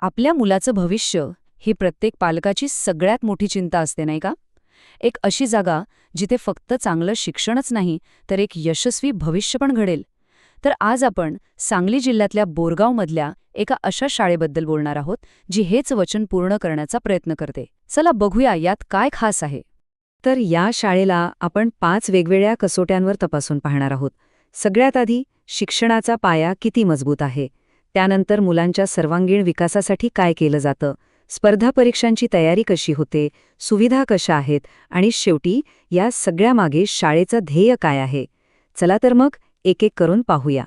आपल्या मुलाचं भविष्य ही प्रत्येक पालकाची सगळ्यात मोठी चिंता असते नाही का? एक अशी जागा जिथे फक्त चांगलं शिक्षणच नाही तर एक यशस्वी भविष्य पण घडेल. तर आज आपण सांगली जिल्ह्यातल्या बोरगावमधल्या एका अशा शाळेबद्दल बोलणार आहोत जी हेच वचन पूर्ण करण्याचा प्रयत्न करते. चला बघूया यात काय खास आहे. तर या शाळेला आपण 5 वेगवेगळ्या कसोट्यांवर तपासून पाहणार आहोत. सगळ्यात आधी शिक्षणाचा पाया किती मजबूत आहे, त्यानंतर मुलांच्या सर्वांगीण विकासासाठी काय केलं जातं, स्पर्धा परीक्षांची तयारी कशी होते, सुविधा कशा आहेत आणि शेवटी या सगळ्यामागे शाळेचं ध्येय काय आहे. चला तर मग एक एक करून पाहूया.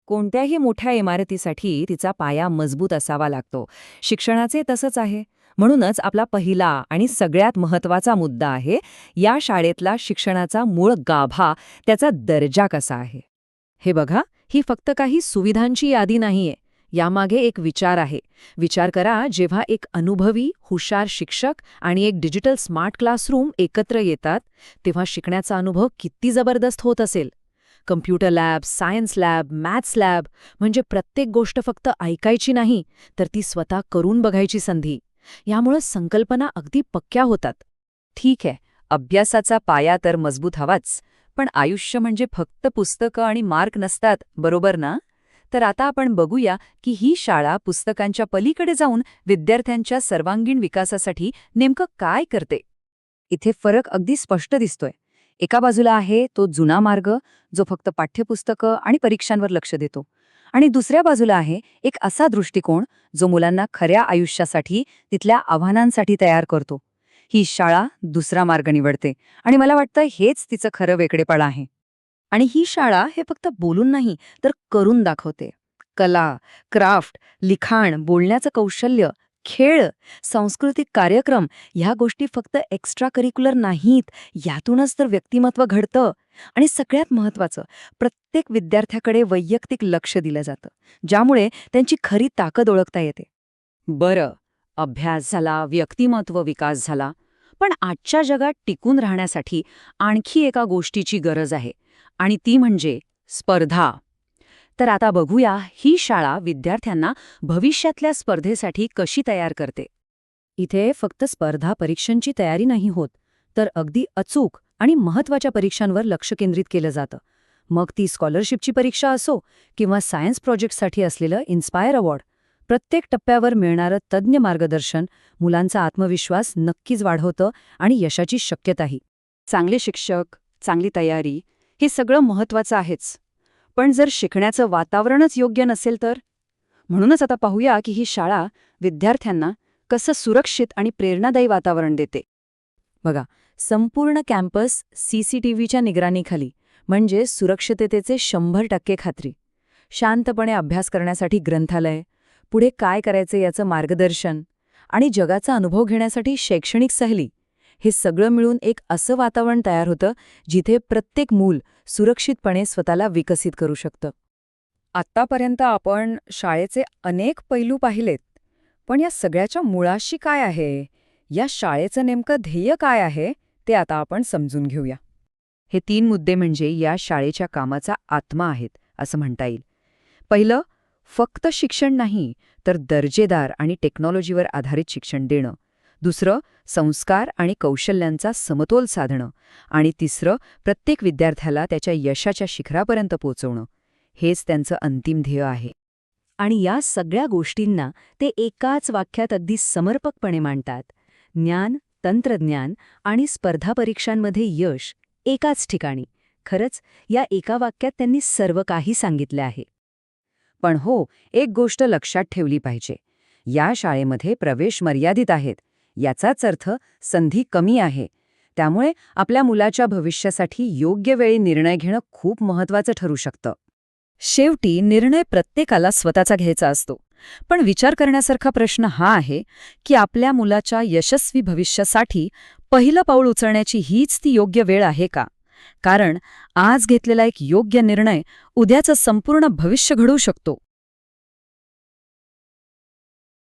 कोणत्याही मोठ्या इमारतीसाठी तिचा पाया मजबूत असावा लागतो. शिक्षणाचे तसंच आहे. म्हणूनच आपला पहिला आणि सगळ्यात महत्त्वाचा मुद्दा आहे या शाळेतला शिक्षणाचा मूळ गाभा, त्याचा दर्जा कसा आहे. हे बघा, ही फक्त काही सुविधांची यादी नाहीये. यामागे एक विचार आहे. विचार करा, जेव्हा एक अनुभवी, हुशार शिक्षक आणि एक डिजिटल स्मार्ट क्लासरूम एकत्र येतात, तेव्हा शिकण्याचा अनुभव किती जबरदस्त होत असेल. Computer lab, science lab, maths lab, म्हणजे प्रत्येक गोष्ट फक्त ऐकायची नाही, तर ती स्वतः करून बघायची संधी. यामुळे संकल्पना अगदी पक्क्या होतात. ठीक आहे, अभ्यासाचा पाया तर मजबूत हवाच, पण आयुष्य म्हणजे फक्त पुस्तकं आणि मार्क नसतात, बरोबर ना? तर आता आपण बघूया की ही शाळा पुस्तकांच्या पलीकडे जाऊन विद्यार्थ्यांच्या सर्वांगीण विकासासाठी नेमकं काय करते. इथे फरक अगदी स्पष्ट दिसतोय. एका बाजूला आहे तो जुना मार्ग, जो फक्त पाठ्यपुस्तकं आणि परीक्षांवर लक्ष देतो, आणि दुसऱ्या बाजूला आहे एक असा दृष्टिकोन जो मुलांना खऱ्या आयुष्यासाठी, तिथल्या आव्हानांसाठी तयार करतो. ही शाळा दुसरा मार्ग निवडते आणि मला वाटतं हेच तिचं खरं वेगळेपण आहे. आणि ही शाळा हे फक्त बोलून नाही तर करून दाखवते. कला, क्राफ्ट, लिखाण, बोलण्याचं कौशल्य, खेळ, सांस्कृतिक कार्यक्रम ह्या गोष्टी फक्त एक्स्ट्रा करिक्युलर नाहीत, यातूनच तर व्यक्तिमत्व घडतं. आणि सगळ्यात महत्त्वाचं, प्रत्येक विद्यार्थ्याकडे वैयक्तिक लक्ष दिलं जातं, ज्यामुळे त्यांची खरी ताकद ओळखता येते. बरं, अभ्यास झाला, व्यक्तिमत्व विकास झाला, पण आजच्या जगात टिकून राहण्यासाठी आणखी एका गोष्टीची गरज आहे, आणि ती म्हणजे स्पर्धा. तर आता बघूया ही शाळा विद्यार्थ्यांना भविष्यातल्या स्पर्धेसाठी कशी तयार करते. इथे फक्त स्पर्धा परीक्षांची तयारी नाही होत, तर अगदी अचूक आणि महत्त्वाच्या परीक्षांवर लक्ष केंद्रित केलं जातं. मग ती स्कॉलरशिपची परीक्षा असो किंवा सायन्स प्रोजेक्टसाठी असलेलं इन्स्पायर अवॉर्ड, प्रत्येक टप्प्यावर मिळणारं तज्ज्ञ मार्गदर्शन मुलांचा आत्मविश्वास नक्कीच वाढवतं आणि यशाची शक्यताही. चांगले शिक्षक, चांगली तयारी, हे सगळं महत्त्वाचं आहेच, पण जर शिकण्याचं वातावरणच योग्य नसेल तर. म्हणूनच आता पाहूया की ही शाळा विद्यार्थ्यांना कसं सुरक्षित आणि प्रेरणादायी वातावरण देते. बघा, संपूर्ण कॅम्पस CCTVच्या निगराणीखाली, म्हणजे सुरक्षिततेचे 100% खात्री. शांतपणे अभ्यास करण्यासाठी ग्रंथालय, पुढे काय करायचे याचं मार्गदर्शन, आणि जगाचा अनुभव घेण्यासाठी शैक्षणिक सहली, हे सगळं मिळून एक असं वातावरण तयार होतं जिथे प्रत्येक मूल सुरक्षितपणे स्वतःला विकसित करू शकतं. आत्तापर्यंत आपण शाळेचे अनेक पैलू पाहिलेत, पण या सगळ्याच्या मुळाशी काय आहे, या शाळेचं नेमकं ध्येय काय आहे, ते आता आपण समजून घेऊया. हे 3 मुद्दे म्हणजे या शाळेच्या कामाचा आत्मा आहेत असं म्हणता येईल. पहिलं, फक्त शिक्षण नाही तर दर्जेदार आणि टेक्नॉलॉजीवर आधारित शिक्षण देणं. दुसरं, संस्कार आणि कौशल्यांचा समतोल साधणं. आणि तिसरं, प्रत्येक विद्यार्थ्याला त्याच्या यशाच्या शिखरापर्यंत पोहोचवणं. हेच त्यांचं अंतिम ध्येय आहे. आणि या सगळ्या गोष्टींना ते एकाच वाक्यात अगदी समर्पकपणे मांडतात. ज्ञान, तंत्रज्ञान आणि स्पर्धा परीक्षांमध्ये यश एकाच ठिकाणी. खरंच या एका वाक्यात त्यांनी सर्व काही सांगितले आहे. पण हो, एक गोष्ट लक्षात ठेवली पाहिजे. या शाळेमध्ये प्रवेश मर्यादित आहेत. याचाच अर्थ संधी कमी आहे. त्यामुळे आपल्या मुलाच्या भविष्यासाठी योग्य वेळी निर्णय घेणं खूप महत्त्वाचं ठरू शकतं. शेवटी निर्णय प्रत्येकाला स्वतःचा घ्यायचा असतो. पण विचार करण्यासारखा प्रश्न हा आहे की आपल्या मुलाच्या यशस्वी भविष्यासाठी पहिलं पाऊल उचलण्याची हीच ती योग्य वेळ आहे का? कारण आज घेतलेला एक योग्य निर्णय उद्याचं संपूर्ण भविष्य घडवू शकतो.